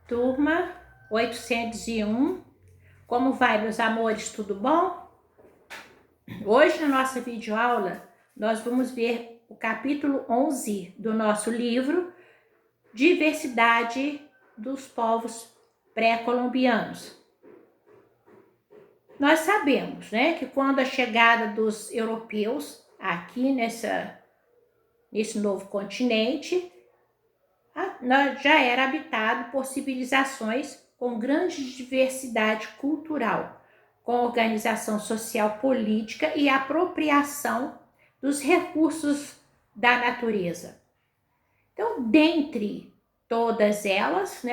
Turma 801, como vai, meus amores, tudo bom? Hoje, na nossa videoaula, nós vamos ver o capítulo 11 do nosso livro Diversidade dos Povos Pré-Colombianos. Nós sabemos, que quando a chegada dos europeus aqui nesse novo continente, já era habitado por civilizações com grande diversidade cultural, com organização social política e apropriação dos recursos da natureza. Então, dentre todas elas,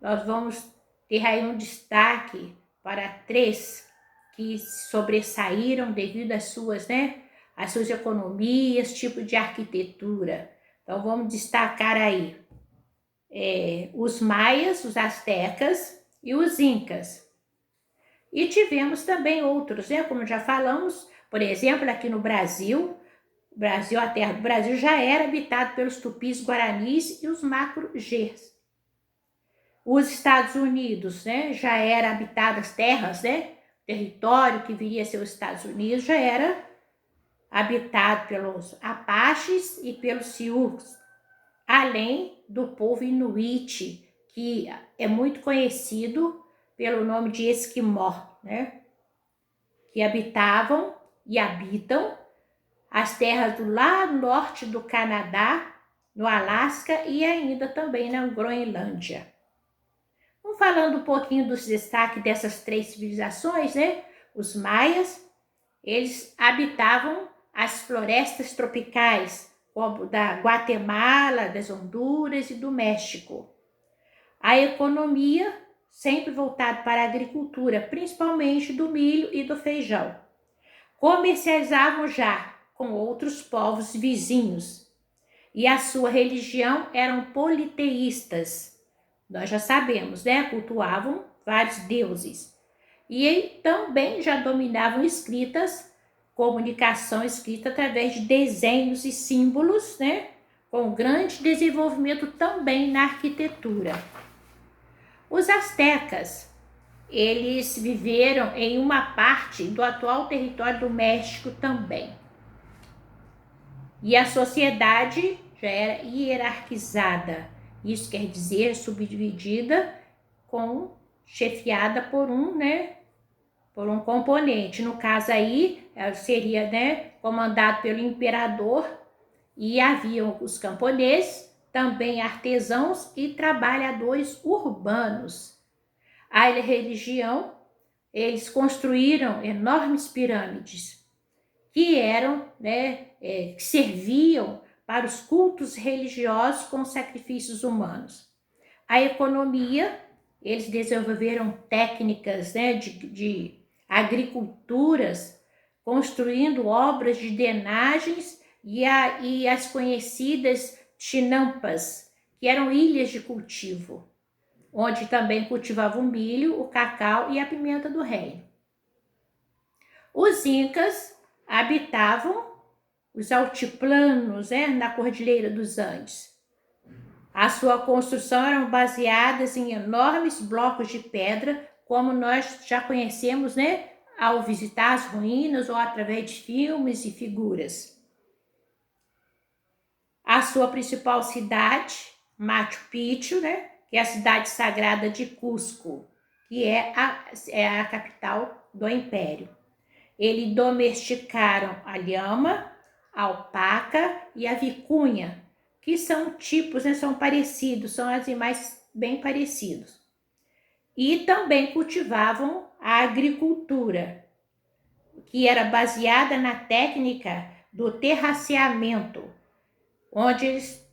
nós vamos ter aí um destaque para 3 que sobressaíram devido às suas economias, tipo de arquitetura. Então, vamos destacar aí os maias, os astecas e os incas. E tivemos também outros, como já falamos, por exemplo, aqui no Brasil, a terra do Brasil já era habitada pelos tupis guaranis e os macro-gers. Os Estados Unidos, já era habitada as terras, território que viria a ser os Estados Unidos já era habitado pelos apaches e pelos sioux, além do povo inuit, que é muito conhecido pelo nome de esquimó, que habitavam e habitam as terras do lado norte do Canadá, no Alasca e ainda também na Groenlândia. Vamos falando um pouquinho dos destaques dessas 3 civilizações, Os maias, eles habitavam as florestas tropicais, como da Guatemala, das Honduras e do México. A economia sempre voltada para a agricultura, principalmente do milho e do feijão. Comercializavam já com outros povos vizinhos. E a sua religião eram politeístas. Nós já sabemos, cultuavam vários deuses. E também já dominavam comunicação escrita através de desenhos e símbolos, com grande desenvolvimento também na arquitetura. Os astecas, eles viveram em uma parte do atual território do México também. E a sociedade já era hierarquizada, isso quer dizer subdividida, chefiada por um componente. No caso aí, seria comandado pelo imperador, e haviam os camponeses, também artesãos e trabalhadores urbanos. A religião, eles construíram enormes pirâmides, que eram, que serviam para os cultos religiosos com sacrifícios humanos. A economia, eles desenvolveram técnicas de agriculturas, construindo obras de drenagens e as conhecidas chinampas, que eram ilhas de cultivo, onde também cultivavam o milho, o cacau e a pimenta do reino. Os incas habitavam os altiplanos, na Cordilheira dos Andes. A sua construção eram baseadas em enormes blocos de pedra, como nós já conhecemos, ao visitar as ruínas ou através de filmes e figuras. A sua principal cidade, Machu Picchu, que é a cidade sagrada de Cusco, que é a capital do império. Eles domesticaram a lhama, a alpaca e a vicunha, que são tipos, são parecidos, são animais bem parecidos. E também cultivavam a agricultura, que era baseada na técnica do terraceamento, onde eles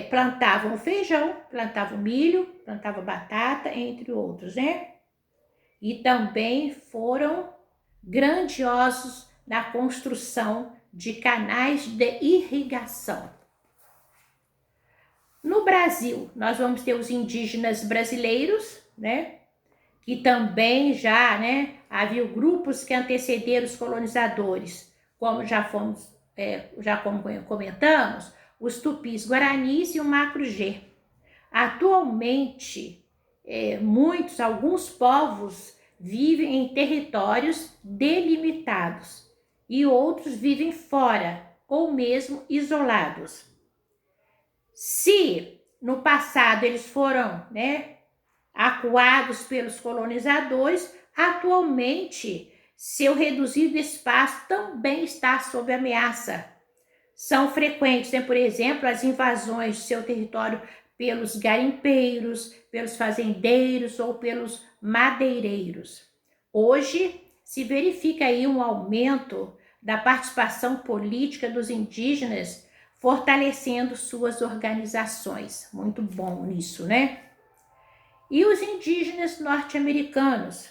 plantavam feijão, plantavam milho, plantavam batata, entre outros, E também foram grandiosos na construção de canais de irrigação. No Brasil, nós vamos ter os indígenas brasileiros, que também já, havia grupos que antecederam os colonizadores, como já comentamos, os tupis guaranis e o macro-gê. Atualmente, alguns povos vivem em territórios delimitados e outros vivem fora ou mesmo isolados. Se no passado eles foram, acuados pelos colonizadores, atualmente seu reduzido espaço também está sob ameaça. São frequentes, por exemplo, as invasões de seu território pelos garimpeiros, pelos fazendeiros ou pelos madeireiros. Hoje se verifica aí um aumento da participação política dos indígenas, fortalecendo suas organizações. Muito bom isso, né? E os indígenas norte-americanos,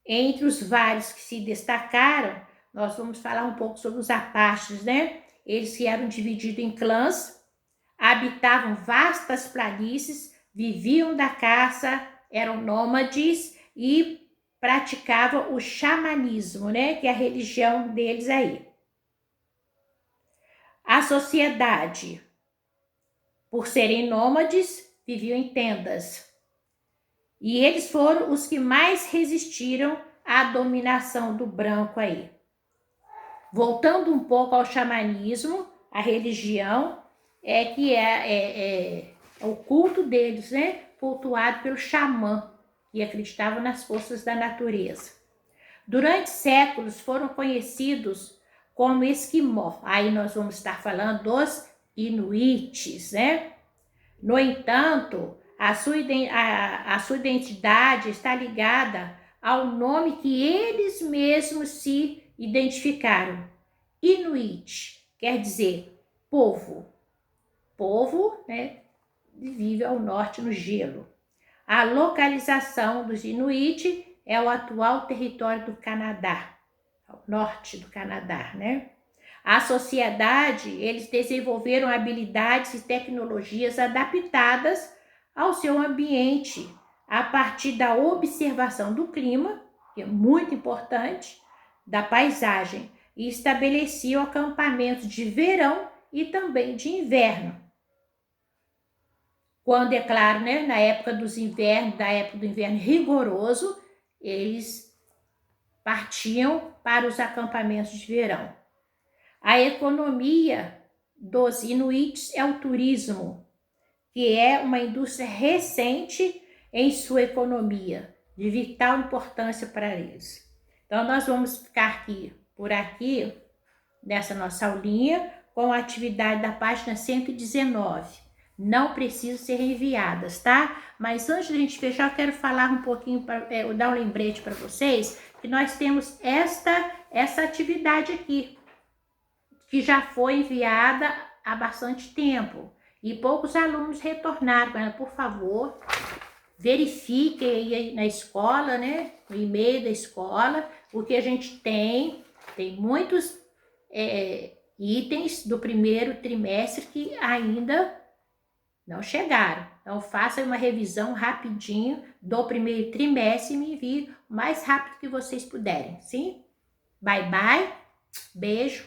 entre os vários que se destacaram, nós vamos falar um pouco sobre os Apaches, né? Eles que eram divididos em clãs, habitavam vastas planícies, viviam da caça, eram nômades e praticavam o xamanismo, né? Que é a religião deles aí. A sociedade, por serem nômades, viviam em tendas. E eles foram os que mais resistiram à dominação do branco aí. Voltando um pouco ao xamanismo, a religião é o culto deles, né? Cultuado pelo xamã, que acreditavam nas forças da natureza. Durante séculos foram conhecidos como esquimó. Aí nós vamos estar falando dos inuites, né? No entanto, a sua identidade está ligada ao nome que eles mesmos se identificaram. Inuit quer dizer povo. Povo, né, vive ao norte no gelo. A localização dos Inuit é o atual território do Canadá, ao norte do Canadá, né? A sociedade, eles desenvolveram habilidades e tecnologias adaptadas ao seu ambiente, a partir da observação do clima, que é muito importante, da paisagem, e estabeleciam acampamentos de verão e também de inverno. Quando, é claro, né, na época do inverno rigoroso, eles partiam para os acampamentos de verão. A economia dos inuits é o turismo, que é uma indústria recente em sua economia, de vital importância para eles. Então, nós vamos ficar por aqui, nessa nossa aulinha, com a atividade da página 119. Não precisam ser enviadas, tá? Mas antes de a gente fechar, eu quero falar um pouquinho, dar um lembrete para vocês, que nós temos essa atividade aqui, que já foi enviada há bastante tempo. E poucos alunos retornaram. Por favor, verifiquem aí na escola, né? No e-mail da escola, porque a gente tem muitos itens do primeiro trimestre que ainda não chegaram. Então, façam uma revisão rapidinho do primeiro trimestre e me enviem o mais rápido que vocês puderem, sim? Bye, bye. Beijo.